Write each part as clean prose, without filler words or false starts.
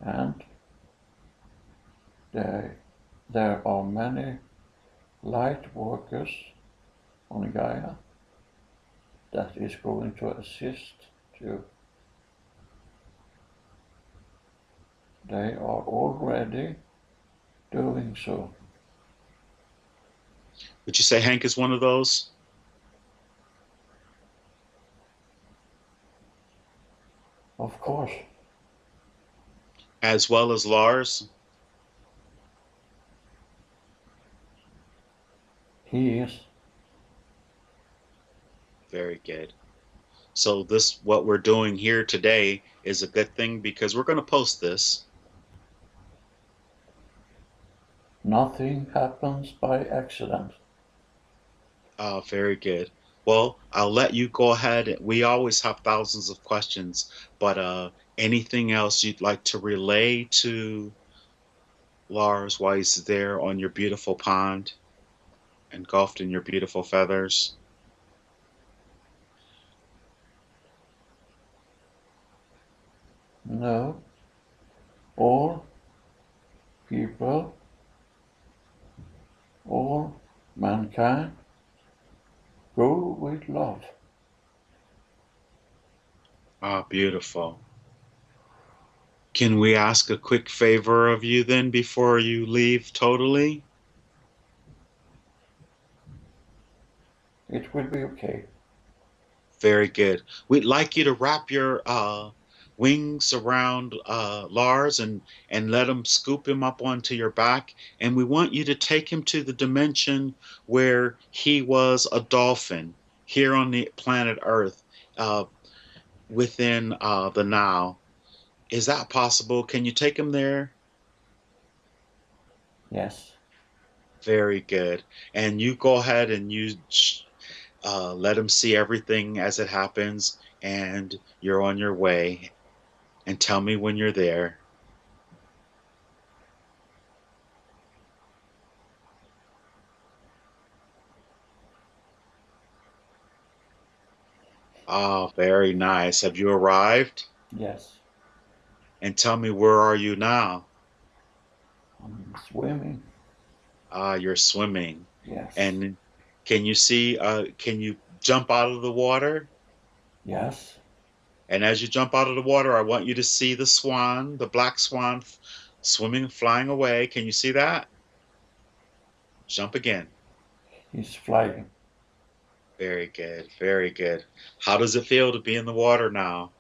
and there are many light workers on Gaia that is going to assist too. They are already doing so. Would you say Hank is one of those? Of course, As well as Lars? he is. Very good. So this, what we're doing here today is a good thing because we're going to post this. Nothing happens by accident. Very good. Well, I'll let you go ahead. We always have thousands of questions, but anything else you'd like to relay to Lars while he's there on your beautiful pond, engulfed in your beautiful feathers? No, all people, all mankind go with love. Ah, beautiful. Can we ask a quick favor of you then before you leave totally? It will be okay. Very good. We'd like you to wrap your wings around Lars and let him scoop him up onto your back. And we want you to take him to the dimension where he was a dolphin here on the planet Earth, uh, within the now. Is that possible? Can you take him there? Yes, Very good. And you go ahead and let him see everything as it happens, and you're on your way. And tell me when you're there. Oh, very nice. Have you arrived? yes. And tell me, where are you now? I'm swimming. Ah, you're swimming. Yes, And can you jump out of the water? yes. And as you jump out of the water, I want you to see the swan, the black swan swimming, flying away. Can you see that? Jump again. He's flying. Very good. Very good. How does it feel to be in the water now?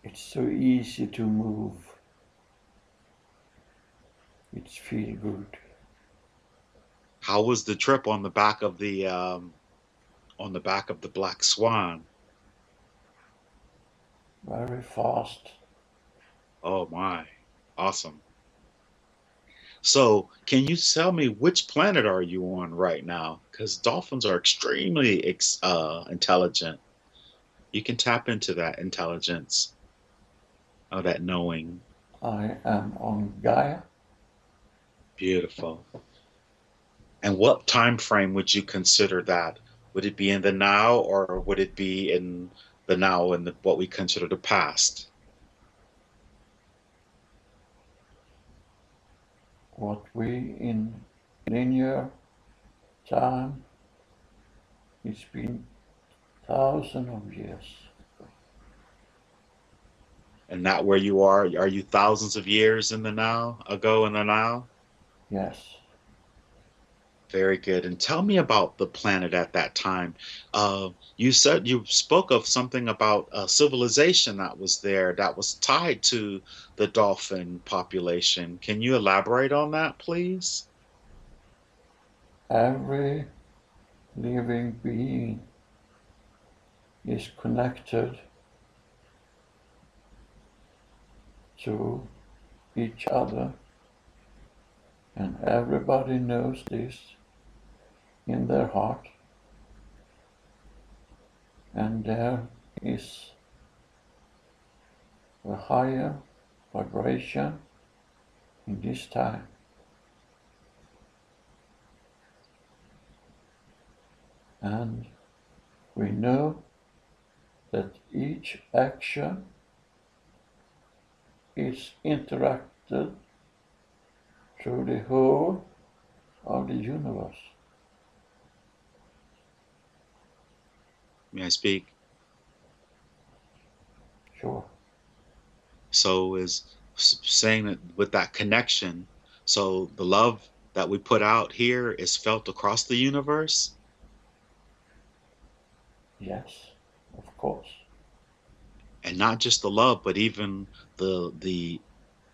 It's so easy to move. It's feel good. How was the trip on the back of the black swan? Very fast. Oh my. Awesome. So, can you tell me which planet are you on right now? Because dolphins are extremely intelligent. You can tap into that intelligence, that knowing. I am on Gaia. Beautiful. And what time frame would you consider that? Would it be in the now, or would it be in the now and what we consider the past? What we in linear time, it's been thousands of years. And not where you are? Are you thousands of years in the now, ago in the now? Yes. Very good. And tell me about the planet at that time. You said you spoke of something about a civilization that was there that was tied to the dolphin population. Can you elaborate on that, please? Every living being is connected to each other, and everybody knows this in their heart. And there is a higher vibration in this time. And we know that each action is interacted through the whole of the universe. May I speak? Sure. So is saying that with that connection, so the love that we put out here is felt across the universe? Yes, of course. And not just the love, but even the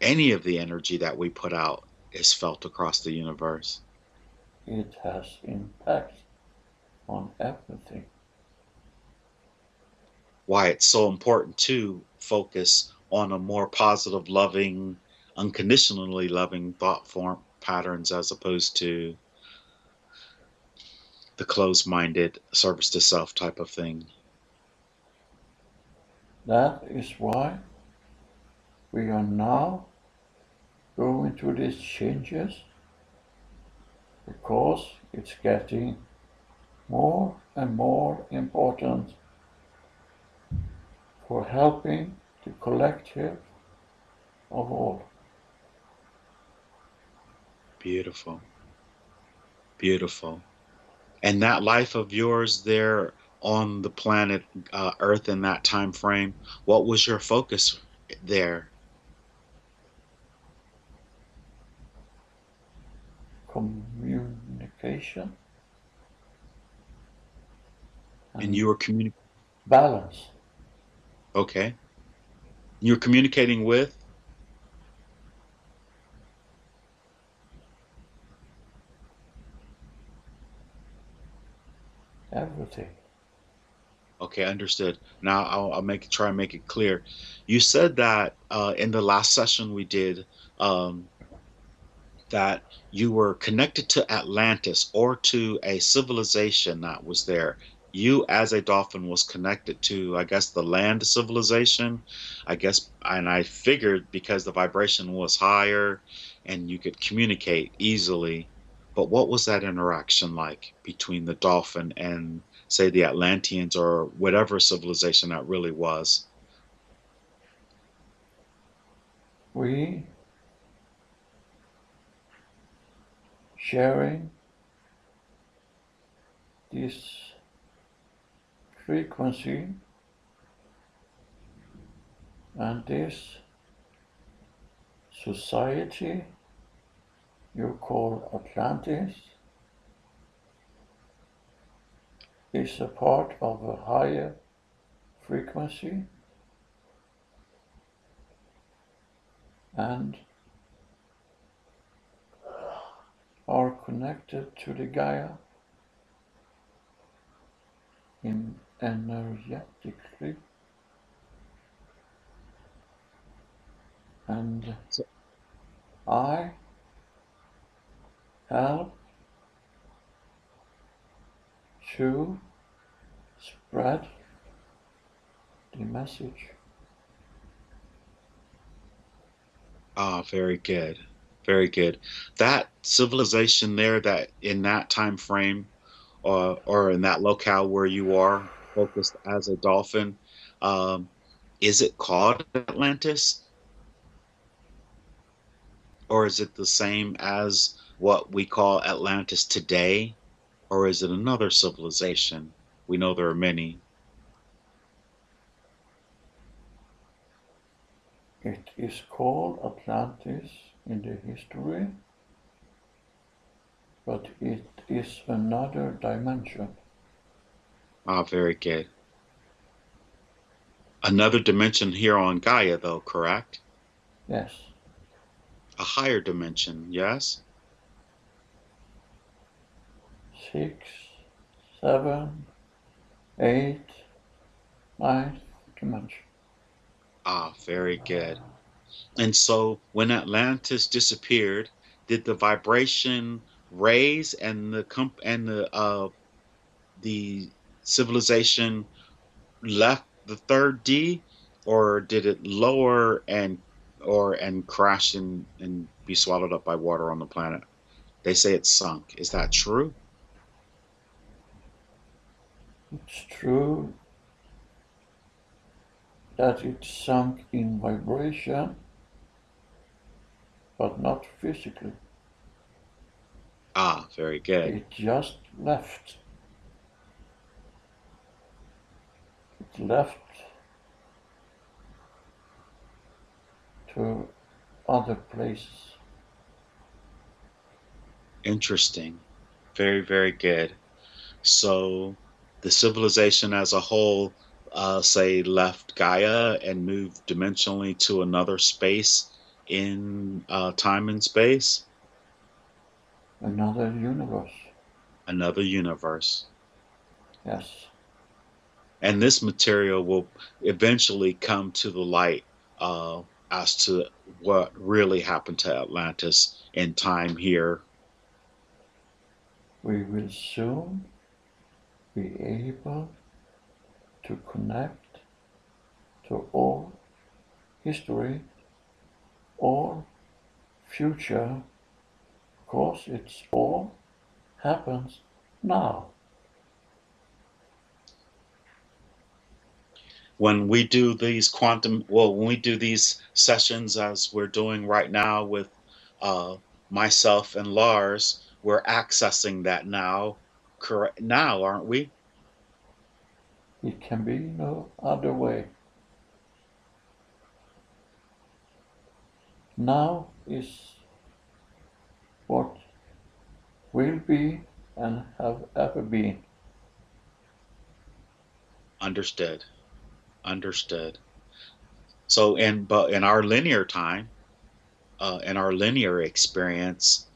any of the energy that we put out is felt across the universe. It has impact on everything. Why it's so important to focus on a more positive, loving, unconditionally loving thought form patterns as opposed to the closed-minded service to self type of thing. That is why we are now going through these changes, because it's getting more and more important for helping the collective of all. Beautiful, beautiful. And that life of yours there on the planet Earth in that time frame, what was your focus there? Communication And and you were communicating. balance. Okay, you're communicating with. Everything. Okay, understood. Now I'll try and make it clear. You said that in the last session we did, um, that you were connected to Atlantis or to a civilization that was there. You, as a dolphin, was connected to, I guess, the land civilization. I guess, and I figured because the vibration was higher and you could communicate easily. But what was that interaction like between the dolphin and, say, the Atlanteans or whatever civilization that really was? We sharing this frequency and this society you call Atlantis is a part of a higher frequency and are connected to the Gaia in energetically, and So, I help to spread the message. very good. Very good. That civilization there, that in that time frame, or in that locale where you are focused as a dolphin, um, is it called Atlantis, or is it the same as what we call Atlantis today, or is it another civilization? We know there are many. It is called Atlantis in the history, but it is another dimension. Very good. Another dimension here on Gaia, though, correct? Yes, A higher dimension, yes? 6, 7, 8, 9 dimension. Very good. And so when Atlantis disappeared, did the vibration raise and the civilization left the third D, or did it lower and crash and be swallowed up by water on the planet? They say it sunk. Is that true? It's true that it sunk in vibration but not physically. Ah, very good. It just left. It left to other places. Interesting. Very, very good. So the civilization as a whole, say, left Gaia and moved dimensionally to another space in time and space, Another universe. another universe. Yes. And this material will eventually come to the light as to what really happened to Atlantis in time here. We will soon be able to connect to all history, all future, because it's all happens now. When we do these when we do these sessions as we're doing right now with uh, myself and Lars, we're accessing that now, correct now, aren't we? It can be no other way. Now is what will be and have ever been. Understood. Understood. So, but in our linear time, in our linear experience,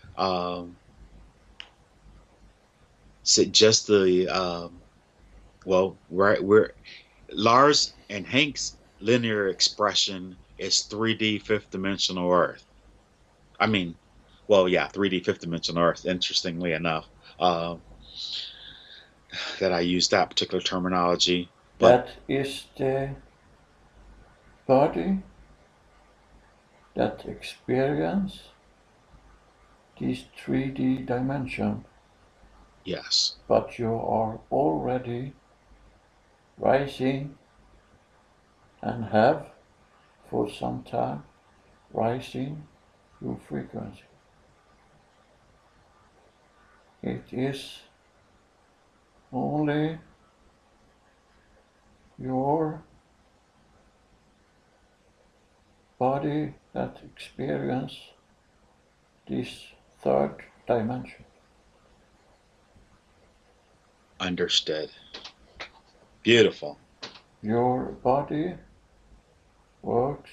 is it just the well, right? We're Lars and Hank's linear expression is 3D fifth dimensional Earth. I mean, well, yeah, 3D fifth dimensional Earth. Interestingly enough, uh, that I use that particular terminology, but That is the body that experience this 3D dimension, yes, but you are already rising and have for some time rising your frequency. It is only your body that experience this third dimension. understood. Beautiful. Your body works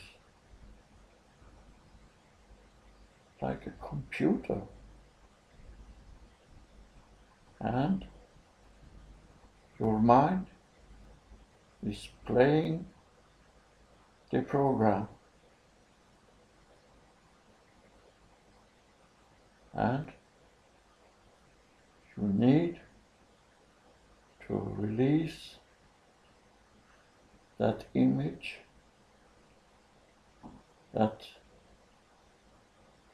like a computer, and your mind is playing the program, and you need to release that image, that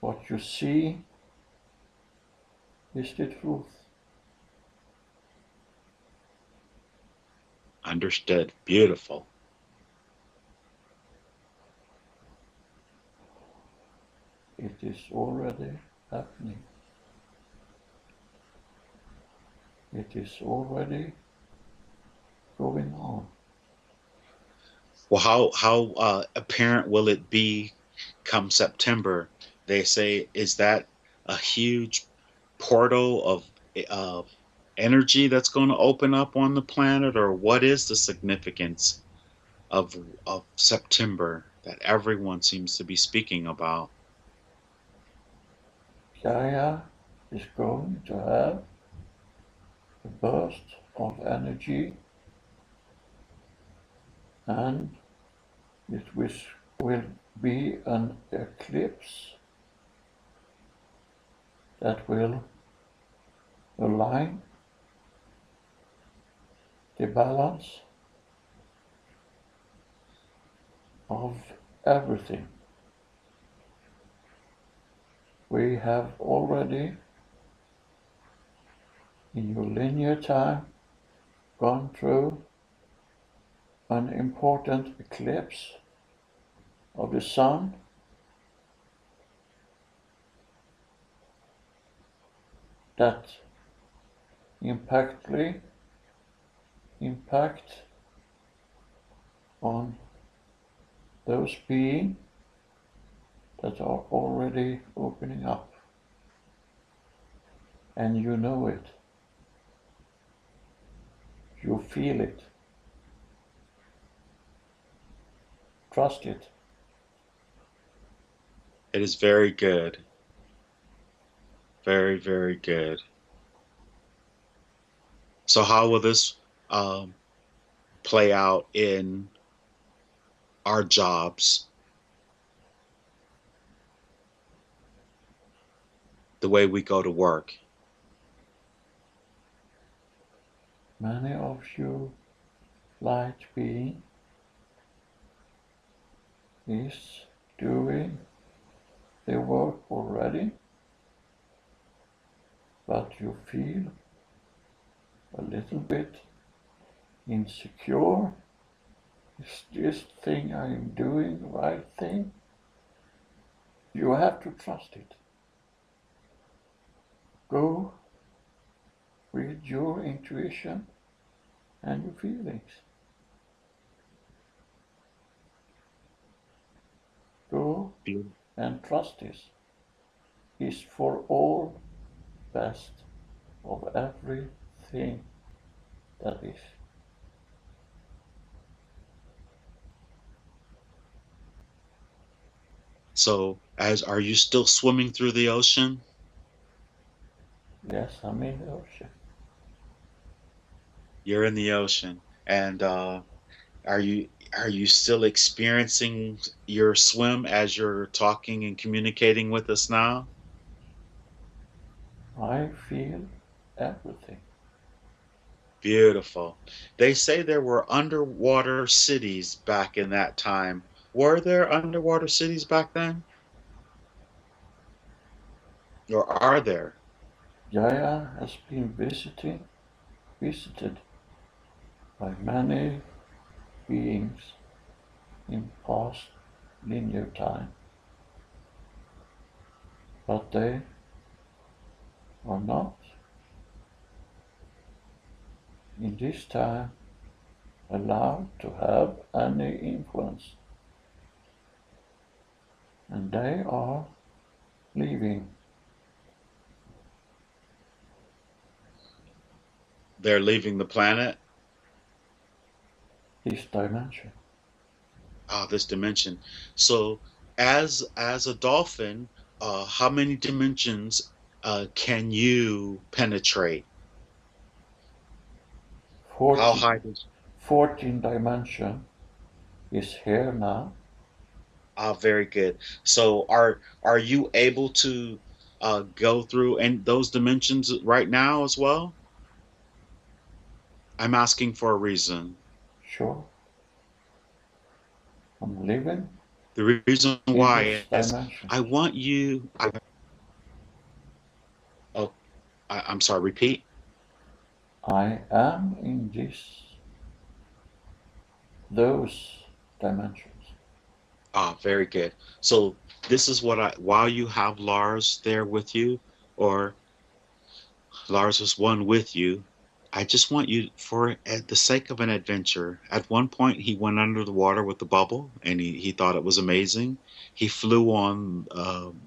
what you see is the truth. Understood. Beautiful. It is already happening. It is already going on. Well, how apparent will it be come September? They say, is that a huge portal of energy that's going to open up on the planet, or what is the significance of September that everyone seems to be speaking about? Gaia is going to have a burst of energy, and it will be an eclipse that will align the balance of everything. We have already, in your linear time, gone through an important eclipse of the sun that impact on those beings that are already opening up. And you know it. You feel it. Trust it. It is very good. Very, very good. So how will this play out in our jobs? The way we go to work? Many of you light being is doing the work already, but you feel a little bit insecure. Is this thing I am doing the right thing? You have to trust it. Go with your intuition and your feelings. Go and trust this. Is for all best of everything that is. So, are you still swimming through the ocean? Yes, I'm in the ocean. You're in the ocean, and are you still experiencing your swim as you're talking and communicating with us now? I feel everything. Beautiful. They say there were underwater cities back in that time. Were there underwater cities back then? Or are there? Gaia has been visited by many beings in past linear time, but they are not in this time allowed to have any influence, and they are leaving. They're leaving the planet? This dimension. This dimension. So, as a dolphin, how many dimensions can you penetrate? How 14, high does 14 dimension is here now. very good. So are you able to go through and those dimensions right now as well? I'm asking for a reason. Sure, I'm living The reason in this why is dimension. I want you. Oh, I'm sorry. Repeat. I am in those dimensions. Very good. So this is what while you have Lars there with you, or Lars is one with you, I just want you, for at the sake of an adventure. At one point, he went under the water with the bubble, and he thought it was amazing. He flew on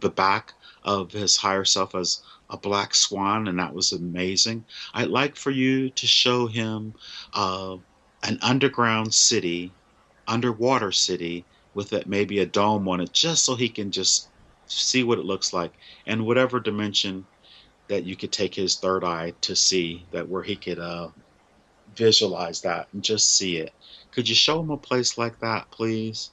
the back of his higher self as a black swan, and that was amazing. I'd like for you to show him uh, an underwater city with it, maybe a dome on it, just so he can just see what it looks like, and whatever dimension that you could take his third eye to see, that where he could visualize that and just see it. Could you show him a place like that, please?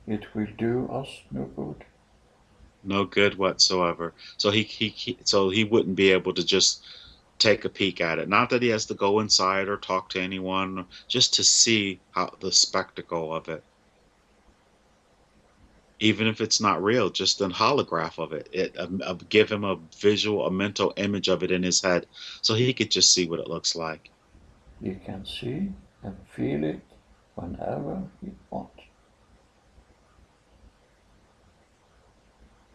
It will do us no good. No good whatsoever. So so he wouldn't be able to just take a peek at it. Not that he has to go inside or talk to anyone, just to see how the spectacle of it. Even if it's not real, just a holograph of it. Give him a visual, a mental image of it in his head, so he could just see what it looks like. He can see and feel it whenever he wants.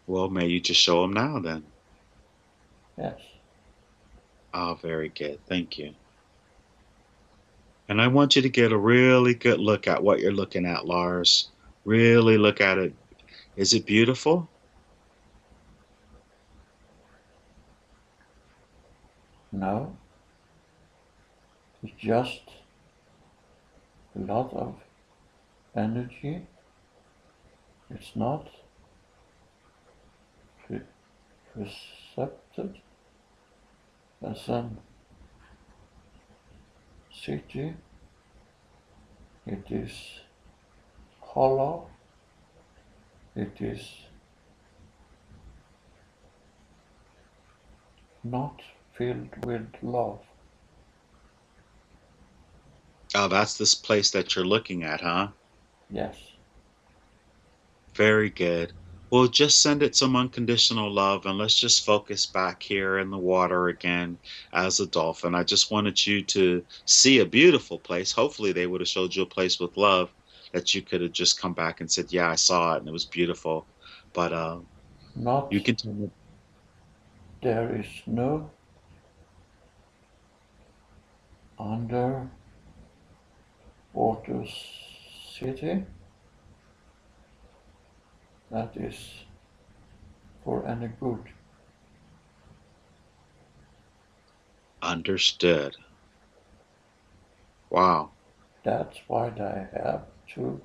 Well, may you just show them now then. Yes. Oh, very good. Thank you. And I want you to get a really good look at what you're looking at, Lars. Really look at it. Is it beautiful? No, it's just a lot of energy. It's not perceived as an city. It is hollow. It is not filled with love. Oh, that's this place that you're looking at, huh? Yes. Very good. Well, just send it some unconditional love and let's just focus back here in the water again as a dolphin. I just wanted you to see a beautiful place. Hopefully, they would have showed you a place with love that you could have just come back and said, "Yeah, I saw it and it was beautiful." But Not you can. there is no underwater city that is for any good. Understood. Wow. That's why they have to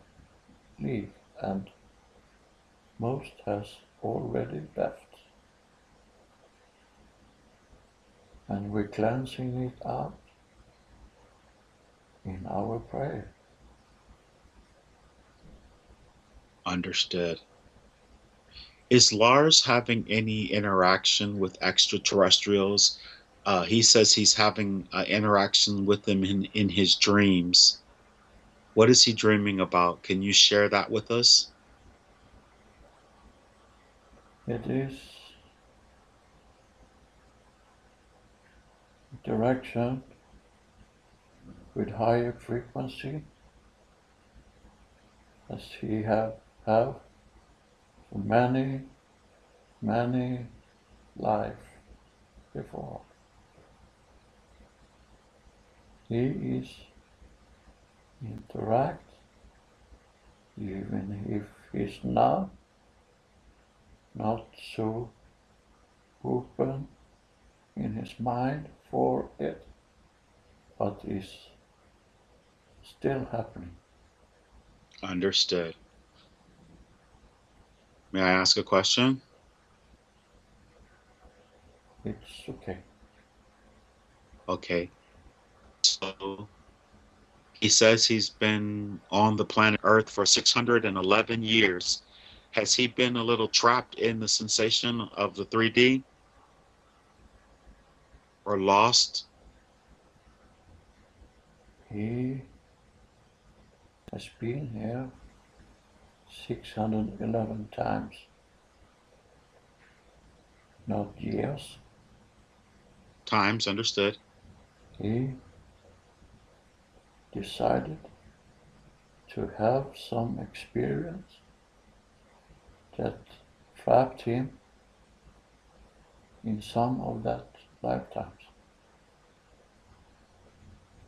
leave, and most has already left. And we're cleansing it out in our prayer. Understood. Is Lars having any interaction with extraterrestrials? He says he's having interaction with them in his dreams. What is he dreaming about? Can you share that with us? It is interaction with higher frequency as he have for many life before. He is interact even if he's not so open in his mind for it, but is still happening. Understood. May I ask a question? It's okay. Okay. So he says he's been on the planet Earth for 611 years. Has he been a little trapped in the sensation of the 3D or lost? He has been here 611 times, not years. Times, understood. He decided to have some experience that trapped him in some of that lifetimes.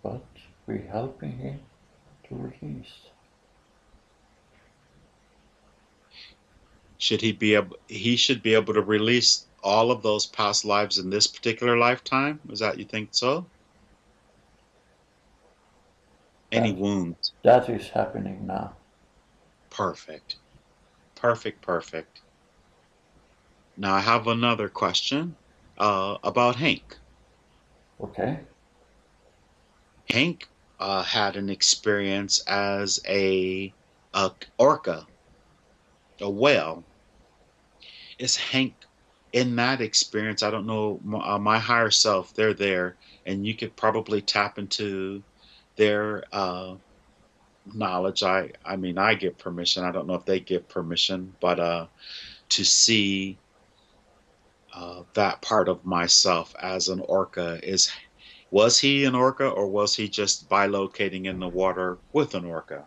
But we're helping him to release. Should he should be able to release all of those past lives in this particular lifetime? Is that you think so? Any That wounds? that is happening now. Perfect. Perfect, perfect. Now I have another question about Hank. Okay? Hank had an experience as a orca, a whale. Is Hank in that experience? I don't know. My higher self, they're there, and you could probably tap into their knowledge. I mean, I give permission. I don't know if they give permission, but to see that part of myself as an orca is was he an orca or was he just bilocating in the water with an orca?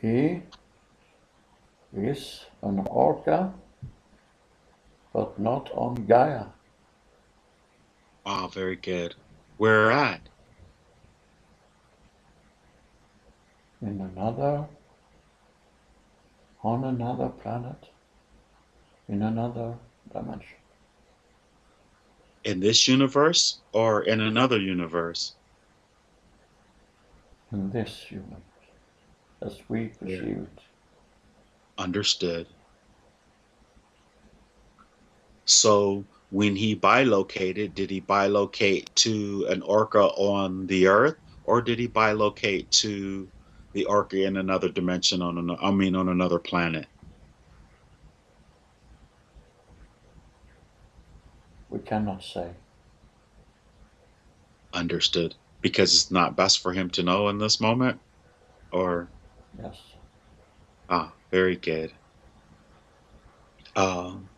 He is an orca, but not on Gaia. Ah, very good. Where at? On another planet, in another dimension. In this universe or in another universe? In this universe, as we perceive it. Understood. So when he bilocated, did he bilocate to an orca on the Earth, or did he bilocate to the orca in another dimension on another planet? We cannot say. Understood. Because it's not best for him to know in this moment, or Yes. very good. Um,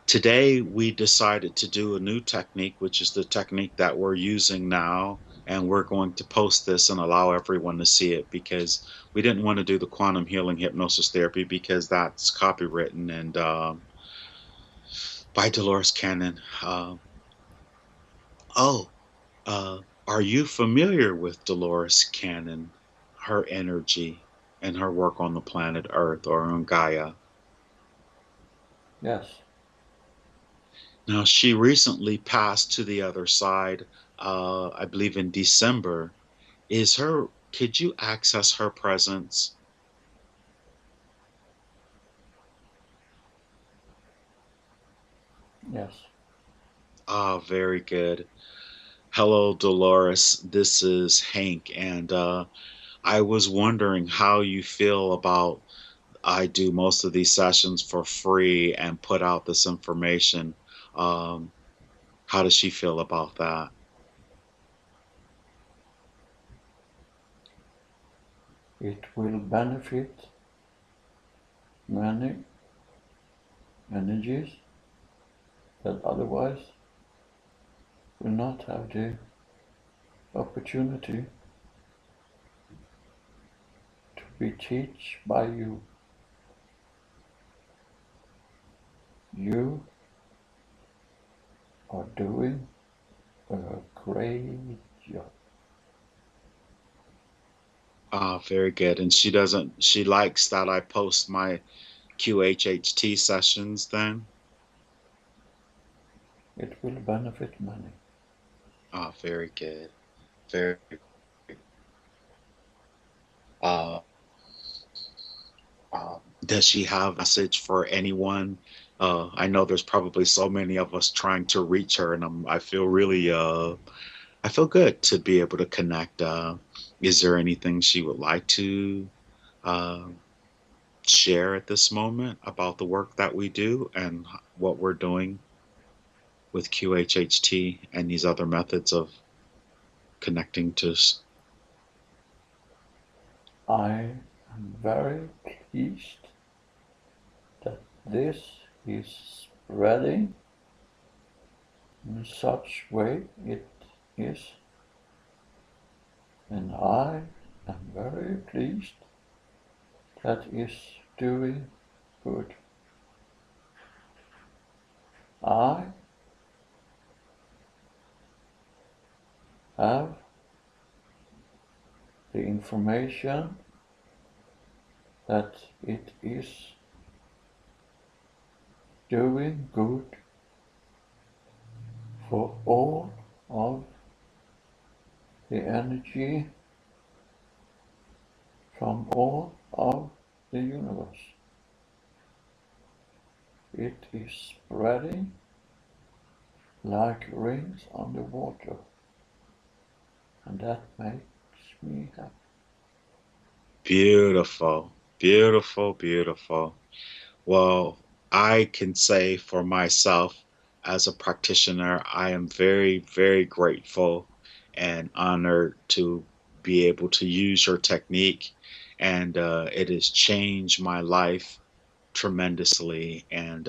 Today we decided to do a new technique, which is the technique that we're using now, and we're going to post this and allow everyone to see it because we didn't want to do the quantum healing hypnosis therapy because that's copywritten and by Dolores Cannon. Oh, are you familiar with Dolores Cannon, her energy, and her work on the planet Earth or on Gaia? Yes. Now, she recently passed to the other side, I believe in December. Could you access her presence? Yes. Ah, very good. Hello, Dolores. This is Hank, and I was wondering how you feel about I do most of these sessions for free and put out this information. Um, how does she feel about that? It will benefit many energies that otherwise will not have the opportunity to be taught by you. You are doing a great job. Ah, very good. And she likes that I post my QHHT sessions then? It will benefit many. Ah, very good. Very, uh, does she have a message for anyone? I know there's probably so many of us trying to reach her, and I feel really, I feel good to be able to connect. Is there anything she would like to uh, share at this moment about the work that we do and what we're doing with QHHT and these other methods of connecting to? I am very pleased that this is spreading in such way it is, and I am very pleased that is doing good. I have the information that it is doing good for all of the energy from all of the universe. It is spreading like rings on the water, and that makes me happy. Beautiful, beautiful, beautiful. Well, I can say for myself as a practitioner, I am very, very grateful and honored to be able to use your technique. And it has changed my life tremendously. And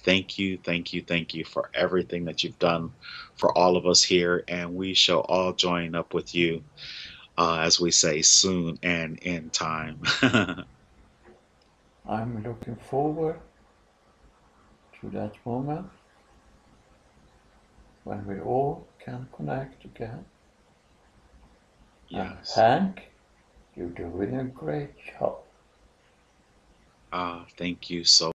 thank you, thank you, thank you for everything that you've done for all of us here. And we shall all join up with you. as we say, soon and in time. I'm looking forward to that moment when we all can connect again. And Yes. Hank, you're doing a great job. Thank you so